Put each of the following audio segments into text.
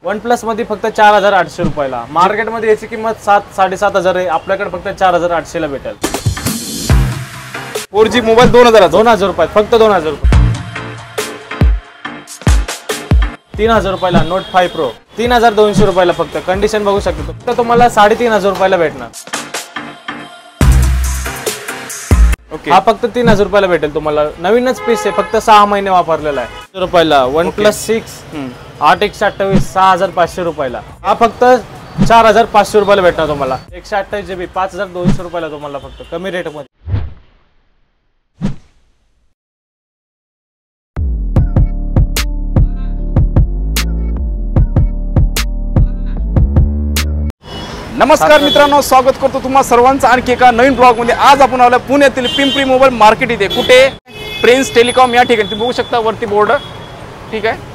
OnePlus मध्ये फक्त 4800 रुपयाला, मार्केट मध्ये याची किंमत 7-7.5 आहे, आपल्याकडे फक्त 4800 ला भेटेल। 4G मोबाईल 2000 रुपयात, फक्त 2000 रुपये। 3000 रुपयाला Note 5 Pro, 3200 रुपयाला फक्त, कंडिशन बघू शकता। फक्त तुम्हाला 3500 रुपयाला भेटणार। हा फक्त 3000 रुपयाला भेटेल तुम्हाला, नवीनच पीस आहे, फक्त 6 महिने वापरलेला आहे। रुपयाला OnePlus 6 8/128 6500 रुपयाला, हा फक्त 4500 रुपयाला भेटणार तुम्हाला। 128 GB 5200 रुपयाला तुम्हाला, फक्त कमी रेट मध्ये। नमस्कार मित्रांनो, स्वागत करतो तुम्हा सर्वांचं आणखी एका नवीन ब्लॉग मध्ये। आज आपण आलो पुण्यातील पिंपरी मोबाईल मार्केट इथे, कुठे प्रिन्स टेलिकॉम या ठिकाणी, तुम्ही बघू शकता वरती बोर्ड, ठीक आहे।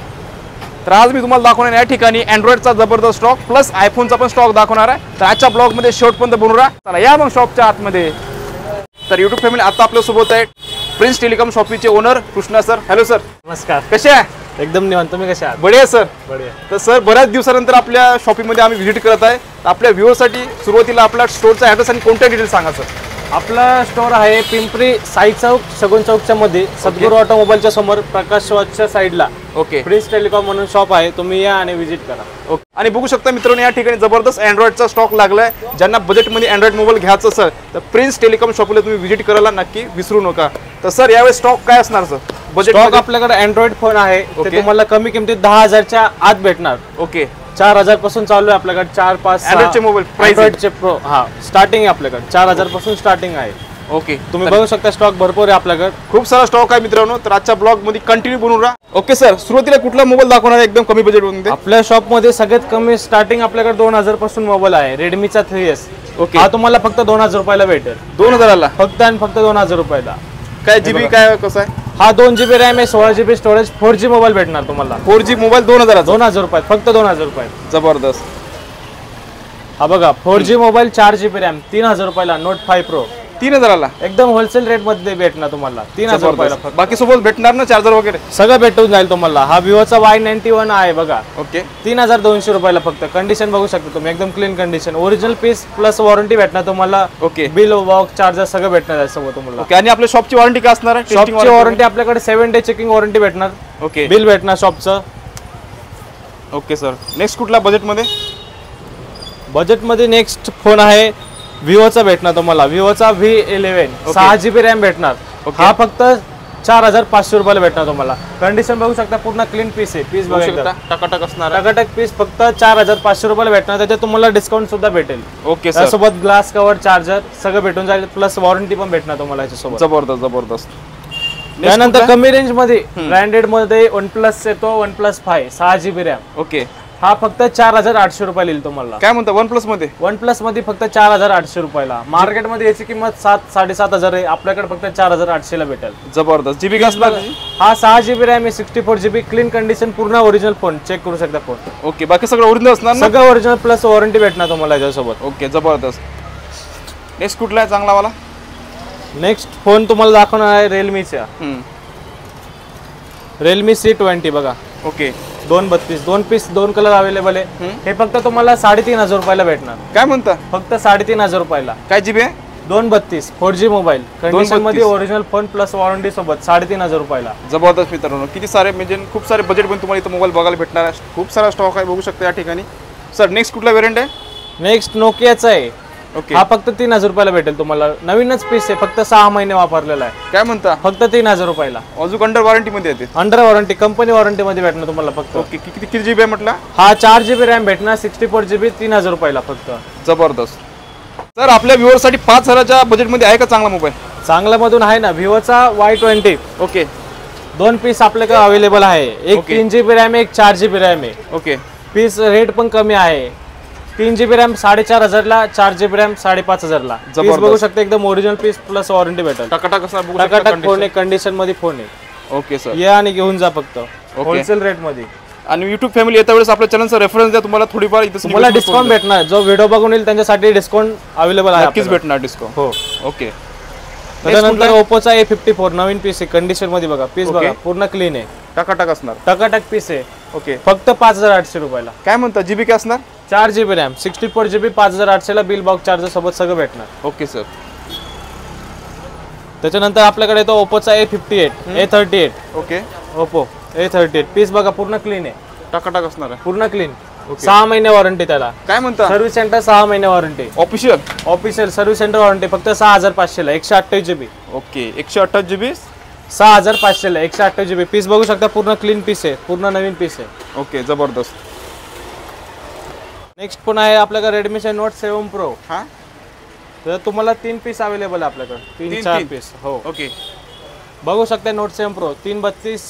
तर आज मी तुम्हाला दाखवणार या ठिकाणी अँड्रॉइडचा जबरदस्त स्टॉक प्लस आयफोनचा पण स्टॉक दाखवणार आहे। तर आजच्या ब्लॉग मध्ये शेवटपर्यंत बनून राहा। चला या मग शॉपच्या आतमध्ये। तर यूट्यूब फॅमिली आता आपल्या सोबत आहे प्रिन्स टेलिकॉम शॉपीचे owner Krishna sir. Hello sir, नमस्कार, कसे आहे? एकदम निवांत, तुम्ही कसे आहात? बढिया सर, बढिया। तर सर बऱ्याच दिवसानंतर आपल्या शॉपिंगमध्ये आम्ही व्हिजिट करत आहे। आपल्या व्ह्यूअरसाठी सुरुवातीला आपल्या स्टोअरचा ॲड्रेस आणि कोणत्या डिटेल्स सांगा सर। आपला स्टोअर आहे पिंपरी साई चौक शगुन चौकच्या मध्ये, सद्गुरू ऑटोमोबाईलच्या समोर, प्रकाश वॉचच्या साईडला ओके प्रिन्स टेलिकॉम म्हणून शॉप आहे, तुम्ही या आणि व्हिजिट करा। ओके, आणि बघू शकता मित्रांनो या ठिकाणी जबरदस्त अँड्रॉइडचा स्टॉक लागलाय। ज्यांना बजेटमध्ये अँड्रॉइड मोबाईल घ्यायचं सर, तर प्रिन्स टेलिकॉम शॉपला तुम्ही व्हिजिट करायला नक्की विसरू नका। तर सर यावेळी स्टॉक काय असणार सर? बजेट स्टॉक आपल्याकडे अँड्रॉइड फोन आहे, ते तुम्हाला कमी किमतीत 10,000च्या आत भेटणार। ओके, 4000 पासून चालू आहे आपल्याकडे, 4-5 अँड्रॉइडचे मोबाईल अँड्रॉइडचे प्रो, हा स्टार्टिंग आहे आपल्याकडे, 4000 पासून स्टार्टिंग आहे। ओके, तुम्ही बघू शकता स्टॉक भरपूर आहे आपल्याकडे, खूप सारा स्टॉक आहे मित्रांनो। तर आजच्या ब्लॉग मध्ये कंटिन्यू बनवून राहा। ओके सर, सुरुवातीला कुठला मोबाईल दाखवणार आहे एकदम कमी बजेट मध्ये? आपल्या शॉप मध्ये सगळ्यात कमी स्टार्टिंग आपल्याकडे 2000 पासून मोबाईल आहे, रेडमीचा 3S। ओके, हा तुम्हाला फक्त 2000 रुपयाला भेटेल। 2000 ला फक्त आणि फक्त 2000 रुपयाला। काय जीबी काय कसं आहे? हा 2 GB रॅम आहे, 16 GB स्टोरेज, 4G मोबाईल भेटणार तुम्हाला। 4G मोबाईल 2000 रुपयात, फक्त 2000 रुपयात। जबरदस्त। हा बघा 4G मोबाईल, 4 GB रॅम, 3000 रुपयाला, Note 5 Pro, 3000 ला एकदम होलसेल रेट मध्ये भेटणार तुम्हाला, 3000 रुपयाला फक्त। बाकी सोबत भेटणार ना चार्जर वगैरे? सगळं भेटून जाईल तुम्हाला। हा विवोचा Y91 आहे बघा, ओके, 3200 रुपयाला फक्त, कंडिशन बघू शकता तुम्ही, एकदम clean condition, original piece plus warranty भेटणार तुम्हाला। ओके, बिल बॉक्स चार्जर सगळं भेटणार आहे सगळं तुम्हाला। ओके, आणि आपल्या शॉपची वॉरंटी काय असणार आहे? शॉपची वॉरंटी आपल्याकडे 7 डे चेकिंग वॉरंटी भेटणार। ओके, बिल भेटणार शॉपचं। ओके सर, नेक्स्ट कुठला बजेटमध्ये? बजेटमध्ये नेक्स्ट फोन आहे विवोचा भेटणार तुम्हाला, विवोचा V11, 6 GB रॅम भेटणार। हा फक्त 4500 रुपयाला भेटणार तुम्हाला, कंडिशन बघू शकता, पूर्ण क्लीन पीस आहे, पीस बघू शकता, टकाटक असणार, टकाटक पीस, फक्त 4500 रुपयाला भेटणार। त्याच्यात तुम्हाला डिस्काउंट सुद्धा भेटेल। ओके सर, त्यासोबत ग्लास कव्हर, चार्जर सगळं भेटून जाईल, प्लस वॉरंटी पण भेटणार तुम्हाला याच्यासोबत। जबरदस्त जबरदस्त। त्यानंतर कमी रेंज मध्ये ब्रँडेड मध्ये OnePlus येतो, OnePlus 5 6 GB रॅम। ओके, हा फक्त 4800 रुपयाला येईल तुम्हाला। काय म्हणता OnePlus मध्ये? OnePlus मध्ये फक्त 4800 रुपयाला, मार्केट मध्ये याची किंमत 7-7.5 आहे, आपल्याकडे फक्त 4800 ला भेटेल। जबरदस्त। जीबी काय असणार? हा 6 GB रॅम आहे, 64 GB, क्लीन कंडिशन, पूर्ण ओरिजिनल फोन, चेक करू शकता फोन। ओके, बाकी सगळं ओरिजिनल असणार ना? सगळं ओरिजिनल प्लस वॉरंटी भेटणार तुम्हाला याच्यासोबत। ओके, जबरदस्त। नेक्स्ट कुठला आहे चांगला वाला? नेक्स्ट फोन तुम्हाला दाखवणार आहे रिअलमीचा, रिअलमी C20 बघा। ओके, 232, 2 पीस, 2 कलर अवेलेबल आहे। हे फक्त तुम्हाला 3500 रुपयाला भेटणार। काय म्हणता? फक्त 3500 रुपयाला। काय जीबी आहे? 232, 4G मोबाईल, कंडिशन मध्ये ओरिजिनल फोन प्लस वॉरंटी सोबत, 3500 रुपयाला। जबरदस्त मित्रांनो, किती सारे म्हणजे खूप सारे बजेट पण तुम्हाला इथं मोबाईल बघायला भेटणार आहे, खूप सारा स्टॉक आहे, बघू शकता या ठिकाणी। सर नेक्स्ट कुठला वेरियंट आहे? नेक्स्ट नोकियाचा आहे। ओके, हा फक्त 3000 रुपयाला भेटेल तुम्हाला, नवीनच पीस आहे, फक्त 6 महिने वापरलेला आहे। काय म्हणता? फक्त 3000 रुपयाला, अजून अंडर वॉरंटी मध्ये येते? अंडर वॉरंटी, कंपनी वॉरंटी मध्ये भेटणार तुम्हाला फक्त। ओके, किती जीबी आहे म्हटलं? हा 4 GB रॅम भेटणार, 64 GB, 3000 रुपयाला फक्त। जबरदस्त। सर आपल्या व्ह्यूअरसाठी 5000च्या बजेटमध्ये आहे का चांगला मोबाईल? चांगल्या मधून आहे ना, विवोचा Y20। ओके, 2 पीस आपल्याकडे अवेलेबल आहे, एक 3 GB रॅम आहे, एक 4 GB रॅम आहे। ओके, पीस रेट पण कमी आहे, 3 GB रॅम 4500 ला, 4 GB रॅम 5500 ला। पीस बघू शकता, एकदम ओरिजिनल पीस प्लस वॉरंटी भेटेल। टकाटक असणार, बघू टकाटक फोन आहे, कंडिशन मध्ये फोन आहे। ओके सर, या आणि घेऊन जा फक्त होलसेल रेट मध्ये। आणि युट्यूब फॅमिली येत्या वेळेस आपल्या चॅनलचा रेफरन्स द्या, तुम्हाला थोडीफार इथं तुम्हाला डिस्काउंट भेटणार, जो व्हिडिओ बघून येईल त्यांच्यासाठी डिस्काउंट अवेलेबल आहे, नक्कीच भेटणार डिस्काउंट। हो, ओके। त्यानंतर ओप्पोचा A54 नवीन पीस आहे, कंडिशन मध्ये बघा, पीस बघा, पूर्ण क्लीन आहे, टकाटक असणार. टकाटक पीस आहे. ओके. फक्त 5800 रुपयाला. काय म्हणता जीबी काय असणार? 4 GB रॅम 64 GB 5800 ला बिल बॉक्स चार्जर सोबत सगळं भेटणार. Okay sir. त्याच्यानंतर आपल्याकडे तो ओप्पोचा A58 A38. Okay. Oppo A38 piece बघा पूर्ण क्लीन आहे. टकाटक असणार आहे. पूर्ण क्लीन. 6 महिने वॉरंटी त्याला. काय म्हणता? सर्व्हिस सेंटर 6 महिने warranty. Official service centre warranty फक्त 6500 ला 128 GB. ओके. 128 GB 6500 ला 128 GB पीस बघू शकता पूर्ण क्लीन पीस आहे. पूर्ण नवीन पीस आहे. ओके. जबरदस्त. नेक्स्ट पण आहे आपल्याकडे Redmi Note 7 Pro. हा. तर तुम्हाला 3 पीस अवेलेबल आहे आपल्याकडे. 3-4 पीस. हो. ओके. बघू शकता Note 7 Pro 332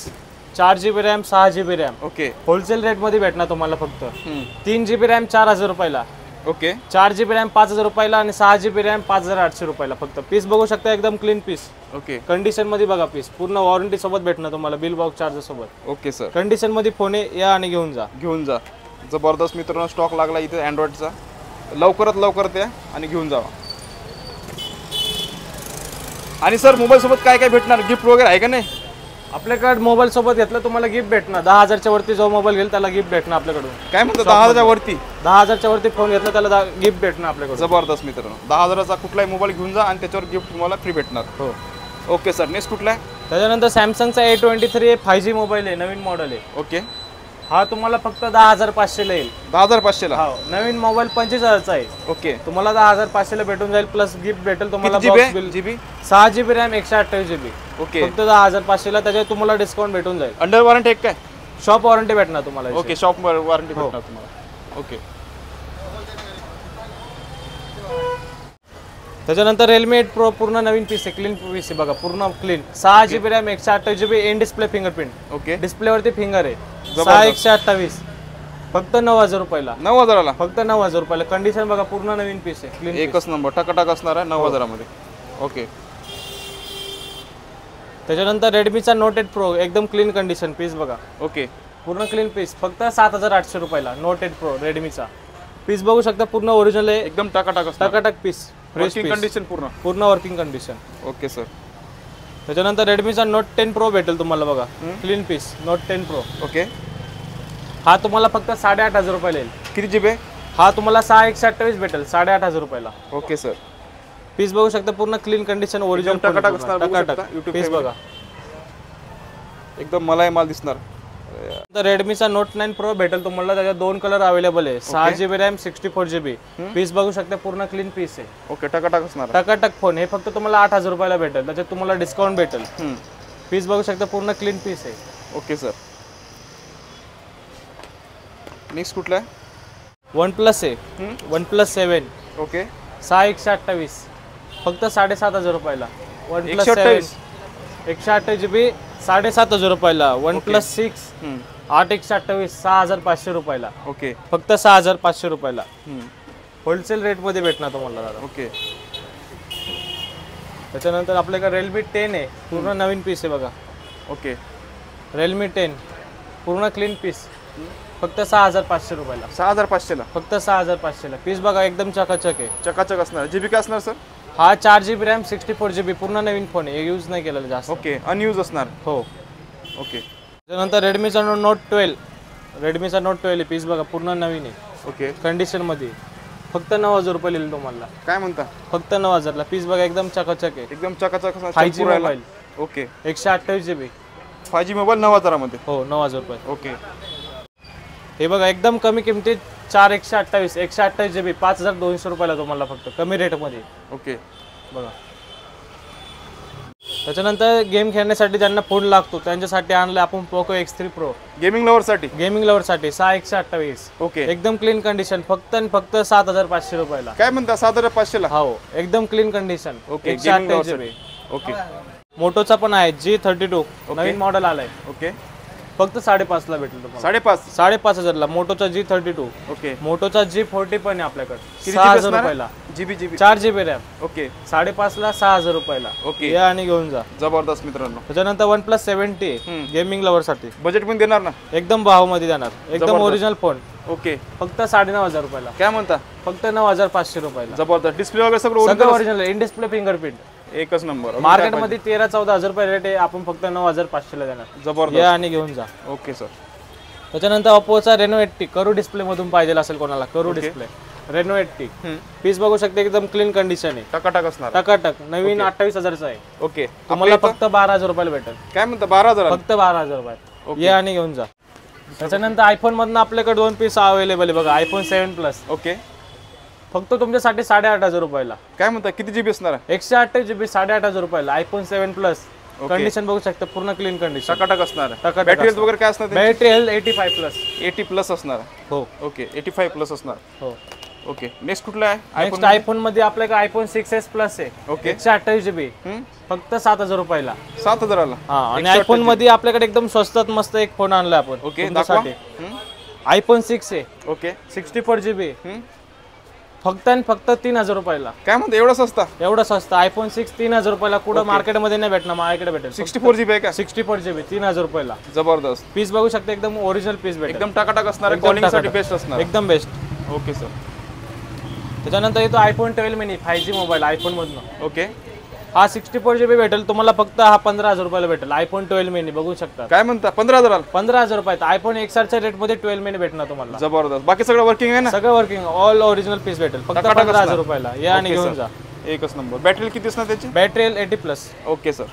4 GB RAM 6 GB RAM. Okay. Wholesale rate मध्ये भेटणार तुम्हाला फक्त 3 GB रॅम 4000 रुपयाला. ओके. 4 GB रॅम 5000 रुपयाला आणि 6 GB रॅम 5800 रुपयाला फक्त. पीस बघू शकता एकदम क्लीन पीस. ओके. कंडिशन मध्ये बघा पीस पूर्ण वॉरंटी सोबत भेटणार तुम्हाला बिल बॉक्स चार्जर सोबत. Okay sir. कंडिशन मध्ये फोन या आणि घेऊन जा. जबरदस्त मित्रांनो स्टॉक लागला इथे अँड्रॉइडचा. लवकरात या आणि घेऊन जावा. आणि सर मोबाईल सोबत काय काय भेटणार? गिफ्ट वगैरे आहे का नाही? आपल्याकडे मोबाईल सोबत घेतलं तुम्हाला गिफ्ट भेटणार. 10,000च्या वरती जो मोबाईल घेईल त्याला गिफ्ट भेटणार आपल्याकडून. काय म्हणतो? 10,000च्या वरती? 10,000च्या वरती फोन घेतला त्याला गिफ्ट भेटणार आपल्याकडून. जबरदस्त मित्रांनो. 10,000चा कुठलाही मोबाईल घेऊन जा आणि त्याच्यावर गिफ्ट तुम्हाला फ्री भेटणार. हो. Okay sir. नेक्स्ट कुठला आहे? त्याच्यानंतर सॅमसंगचा A23 5G मोबाईल आहे. नवीन मॉडेल आहे. ओके. हा तुम्हाला फक्त 10,500 ला येईल. 10,500 ला? हो. नवीन मोबाईल 25,000चा आहे. ओके. तुम्हाला 10,500 ला भेटून जाईल प्लस गिफ्ट भेटेल तुम्हाला. GB 6 GB RAM 128 GB. Okay. फक्त 10,500 ला त्याच्यात तुम्हाला डिस्काउंट भेटून जाईल. अंडर वॉरंटी काय? शॉप वॉरंटी भेटणार तुम्हाला. ओके. शॉप वॉरंटी भेटणार तुम्हाला. ओके. त्याच्यानंतर Realme 8 Pro पूर्ण नवीन पीस आहे. क्लीन पीस आहे बघा पूर्ण clean. 6 GB RAM 128 GB in display fingerprint. Okay. Display वरती फिंगर आहे. 6,128 फक्त 9,000 रुपयाला. 9,000 ला? फक्त 9,000 रुपयाला. कंडिशन बघा पूर्ण नवीन पीस आहे. क्लीन एकच नंबर टकाटक असणार आहे 9,000 मध्ये. ओके. त्याच्यानंतर Redmiचा Note 8 Pro एकदम क्लीन कंडिशन पीस बघा. ओके. पूर्ण क्लीन पीस फक्त 7,800 रुपयाला. Note 8 Pro Redmiचा पीस बघू शकता पूर्ण ओरिजिनल आहे. एकदम टकाटक पीस. फ्रेश कंडिशन पूर्ण वर्किंग कंडिशन. Okay sir. त्याच्यानंतर Redmiचा Note 10 Pro भेटेल तुम्हाला बघा. Clean piece Note 10 Pro. Okay. हा तुम्हाला फक्त 8,500 रुपयाला येईल. किती जीबी? हा तुम्हाला 6,128 भेटेल 8,500 रुपयाला. Okay sir. पीस बघू शकता पूर्ण क्लीन कंडिशन ओरिजिनल टकाटक असणार. पीस बघा एकदम मलाई माल दिसणार. तर Redmiचा Note 9 Pro भेटेल तुम्हाला. त्याच्यात 2 कलर अवेलेबल आहे. 6 GB रॅम 64 GB. पीस बघू शकता पूर्ण क्लीन पीस आहे. ओके. टकाटक असणार. टकाटक फोन हे फक्त तुम्हाला 8,000 रुपयाला भेटेल. त्याच्यात तुम्हाला डिस्काउंट भेटेल. पीस बघू शकता पूर्ण क्लीन पीस आहे. Okay sir. नेक्स्ट कुठला आहे? OnePlus आहे. OnePlus 7. ओके. 6,128 फक्त 7,500 रुपयाला. OnePlus 7 128 GB 7,500 रुपयाला. OnePlus 6 8,128 6,500 रुपयाला. ओके. फक्त 6,500 रुपयाला. होलसेल रेट मध्ये भेटणार तुम्हाला दादा. ओके. त्याच्यानंतर आपल्याकडे Realme 10 आहे. पूर्ण नवीन पीस आहे बघा. ओके. Realme 10 पूर्ण क्लीन पीस फक्त 6,500 रुपयाला. 6,500 ला? फक्त 6,500 ला. पीस बघा एकदम चकाचक आहे. चकाचक असणार. जीबी काय असणार सर? हा 4 GB रॅम 64 GB पूर्ण नवीन फोन आहे. यूज नाही केलेला जास्त. ओके. अनयूज असणार. हो. ओके. त्यानंतर Redmiचा Note 12 Redmiचा Note 12 पीस बघा पूर्ण नवीन आहे. ओके. कंडिशन मध्ये फक्त 9,000 रुपये लिहिलं तुम्हाला. काय म्हणता? फक्त 9,000 ला. पीस बघा एकदम चकाचक आहे. एकदम चकाचक असणार. 5G mobile. Okay. 128 GB 5G mobile 9,000 मध्ये. हो 9,000 रुपये. ओके. हे बघा एकदम कमी किमतीत 4,128 128 GB 5,200 रुपयाला तुम्हाला फक्त कमी रेट मध्ये. ओके. बघा त्याच्यानंतर गेम खेळण्यासाठी ज्यांना फोन लागतो त्यांच्यासाठी आणलं आपण Poco X3 Pro. Gaming lover साठी? गेमिंग लवर साठी 6,128. ओके. एकदम क्लीन कंडिशन फक्त आणि फक्त 7,500 रुपयाला. काय म्हणता? 7,500 ला? हो एकदम clean condition. Okay. 128 GB. Okay. मोटोचा पण आहे G32 नवीन मॉडेल आलाय. ओके. फक्त 5,500 ला भेटेल तुम्हाला. 5,500? 5,500 ला. मोटोचा G32. ओके. मोटोचा G40 पण आहे आपल्याकडे 6,000 रुपयाला. GB 4 GB RAM. ओके. 5,500 ला 6,000 रुपयाला. ओके. या आणि घेऊन जा. जबरदस्त मित्रांनो. त्याच्यानंतर OnePlus 70 गेमिंग लवर साठी. बजेट पण देणार ना? एकदम भाव मध्ये देणार. एकदम ओरिजिनल फोन. ओके. फक्त 9,500 रुपयाला. काय म्हणता? फक्त 9,500 रुपयाला. जबरदस्त. डिस्प्ले वगैरे सगळं ओरिजिनल इन डिस्प्ले फिंगरप्रिंट. एकच नंबर. मार्केटमध्ये 13-14 हजार रुपये रेट आहे, आपण फक्त 9,500 ला देणार. जबरदस्त. या आणि घेऊन जा. Okay sir. त्याच्यानंतर ओप्पोचा रेनो 80 करू डिस्प्ले मधून पाहिजे असेल कोणाला, करू डिस्प्ले रेनो 80 पीस बघू शकते, एकदम क्लीन कंडिशन आहे, टकाटक असणार. टकाटक नवीन 28,000चा आहे. ओके. तुम्हाला फक्त 12,000 रुपयाला भेटेल. काय म्हणता 12,000? फक्त 12,000 रुपये. या आणि घेऊन जा. त्याच्यानंतर आयफोन मधनं आपल्याकडे 2 पीस अवेलेबल आहे बघा, आयफोन 7 प्लस. ओके. फक्त तुमच्यासाठी 8,500 रुपयाला. काय म्हणता किती जीबी असणार? 128 GB 8,500 रुपयाला आयफोन 7 प्लस. कंडिशन बघू शकता, पूर्ण क्लीन कंडिशन, टकाटक असणार. बॅटरी हेल्थ वगैरे काय असणार? Battery health 85 plus. 80 प्लस असणार. हो. ओके 85 प्लस असणार. हो. ओके. नेक्स्ट कुठला आहे? नेक्स्ट आयफोन मध्ये आपल्याकडे आयफोन 6s प्लस आहे. ओके. 128 GB फक्त 7,000 रुपयाला. 7,000 ला. हा. आणि आयफोन मध्ये आपल्याकडे एकदम स्वस्तात मस्त एक फोन आणला आपण. ओके. आयफोन 6 आहे. ओके. 64 GB फक्त आणि फक्त 3,000 रुपयाला. काय म्हणता एवढा स्वस्त? एवढं स्वस्त आयफोन 6 3,000 रुपयाला. कुठं मार्केटमध्ये नाही भेटणार, माझ्याकडे भेटेल. 64 GB आहे का? 64 GB 3,000 रुपयाला. जबरदस्त. पीस बघू शकता, एकदम ओरिजिनल पीस भेटेल, एकदम टकाटक असणार, कॉलिंग साठी बेस्ट असणार, एकदम बेस्ट. Okay sir. त्याच्यानंतर येतो iPhone 12 mini 5G mobile iPhone मधनं. ओके. हा 64 GB भेटेल तुम्हाला, फक्त हा 15,000 रुपयाला भेटेल. आयफोन 12 मिनी बघू शकता. काय म्हणता 15,000? 15,000 रुपयात आयफोन XR रेट मध्ये 12 मिनी भेटणार तुम्हाला. जबरदस्त. बाकी सगळं वर्किंग आहे ना? सगळं वर्किंग, ऑल ओरिजिनल पीस भेटेल फक्त 15,000 रुपयाला. या आणि घेऊन जा. एकच नंबर. बॅटरी किती असणार त्याची? Battery 80 plus. Okay sir.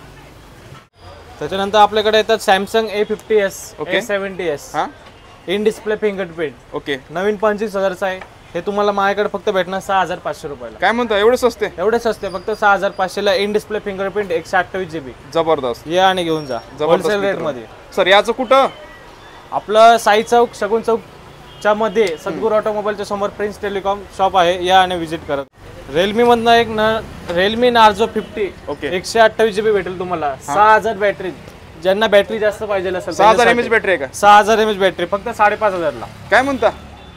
त्याच्यानंतर आपल्याकडे येतात सॅमसंग A50s, A70s. हा. In display fingerprint. ओके. नवीन 25,000चा आहे. हे तुम्हाला माझ्याकडे फक्त भेटणार 6,500 रुपयाला. काय म्हणता एवढे स्वस्ते? एवढे स्वस्ते फक्त 6,500 ला. In display fingerprint 128 GB. जबरदस्त. या आणि घेऊन जा होलसेल रेट मध्ये. सर याचं कुठं? आपलं साई चौक, शगुन चौकच्या मध्ये सद्गुरू ऑटोमोबाईलच्या समोर प्रिन्स टेलिकॉम शॉप आहे. या आणि विजिट करा. रिअलमी मधनं एक रिअलमी नार्झो 50 ओके 128 GB भेटेल तुम्हाला. 6,000 बॅटरी, ज्यांना बॅटरी जास्त पाहिजे असेल. 6,000 mAh बॅटरी आहे का? 6,000 mAh बॅटरी फक्त 5,500 ला. काय म्हणता?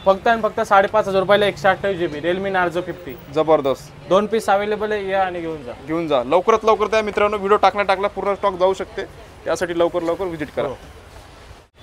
फक्त आणि फक्त 5,500 रुपयाला 128 GB रिअलमी नार्झो 50. जबरदस्त. 2 पीस अवेलेबल आहे. या आणि घेऊन जा. घेऊन जा लवकरात लवकर. त्या मित्रांनो व्हिडिओ टाकला पूर्ण स्टॉक जाऊ शकते, त्यासाठी लवकर विजिट करा.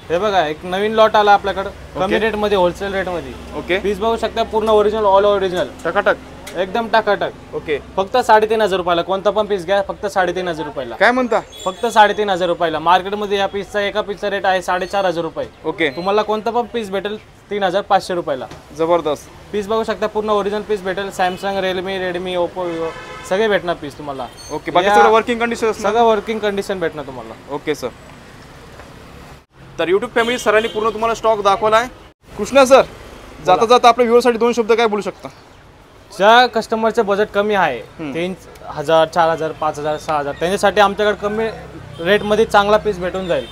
हे बघा एक नवीन लॉट आला आपल्याकडे कमी रेट मध्ये, होलसेल रेट मध्ये. ओके. पीस बघू शकता, पूर्ण ओरिजिनल, ऑल ओरिजिनल, टकाटक, एकदम टाकाटक. ओके. फक्त 3,500 रुपयाला. कोणता पण पीस घ्या फक्त 3,500 रुपयाला. काय म्हणता? फक्त 3,500 रुपयाला. मार्केटमध्ये या पीसचा एका पीसचा रेट आहे 4,500 रुपये. ओके. तुम्हाला कोणता पण पीस भेटेल 3,500 रुपयाला. जबरदस्त. पीस बघू शकता, पूर्ण ओरिजिनल पीस भेटेल. Samsung, Realme, Redmi, Oppo, Vivo सगळे भेटणार पीस तुम्हाला. ओके. बाकी सगळं वर्किंग कंडिशन? सगळं वर्किंग कंडिशन भेटणार तुम्हाला. Okay sir. तर यूट्यूब फॅमिली सरांनी पूर्ण तुम्हाला स्टॉक दाखवला आहे. कृष्णा सर, जाता जाता आपल्या व्ह्यूअरसाठी 2 शब्द काय बोलू शकता? ज्या कस्टमरचं बजेट कमी आहे, 3,000, 4,000, 5,000, 6,000, त्यांच्यासाठी आमच्याकडे कमी रेटमध्ये चांगला पीस भेटून जाईल.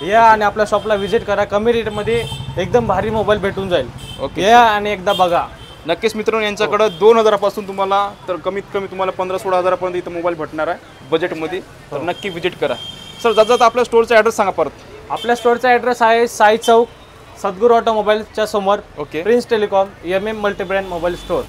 या आणि आपल्या शॉपला व्हिजिट करा. कमी रेटमध्ये एकदम भारी मोबाईल भेटून जाईल. ओके. या आणि एकदा बघा. नक्कीच मित्रांनो, यांच्याकडे 2,000 पासून तुम्हाला तर कमीत कमी तुम्हाला 15-16 हजारापर्यंत इथं मोबाईल भेटणार आहे बजेटमध्ये. तर नक्की व्हिजिट करा. सर जाता जाता आपल्या स्टोअरचा ॲड्रेस सांगा परत. आपल्या स्टोअरचा ॲड्रेस आहे साई चौक, सद्गुरू ऑटोमोबाईलच्या समोर, okay. Prince telecom MM multi-brand mobile store.